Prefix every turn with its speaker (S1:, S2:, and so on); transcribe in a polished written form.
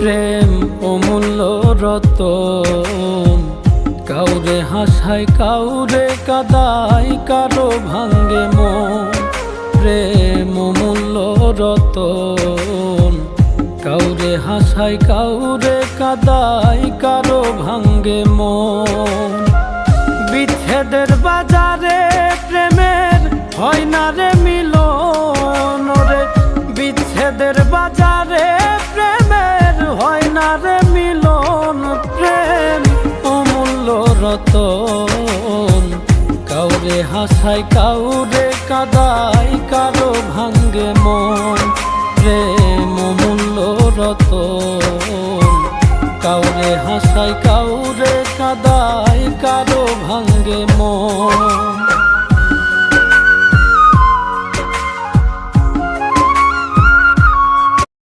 S1: প্রেম অমূল্য রতন, কাউরে হাসায় কাউরে কাদায়, কারো ভাঙ্গে মন। প্রেম অমূল্য রতন, কাউরে হাসায় কাউরে কাদায়, কারো ভাঙ্গে মন। বিচ্ছেদের বাজারে প্রেমের হয় না রে মিলন রে, বিচ্ছেদের বাজারে প্রেমের হয় না রে মিলন। প্রেম অমূল্য রতন, কাউরে হাসায় কাউরে কাদায়, কারো ভাঙ্গে মন। প্রেম অমূল্য রতন, কাউরে হাসায় কাউরে কাদায়, কারো ভাঙ্গে মন।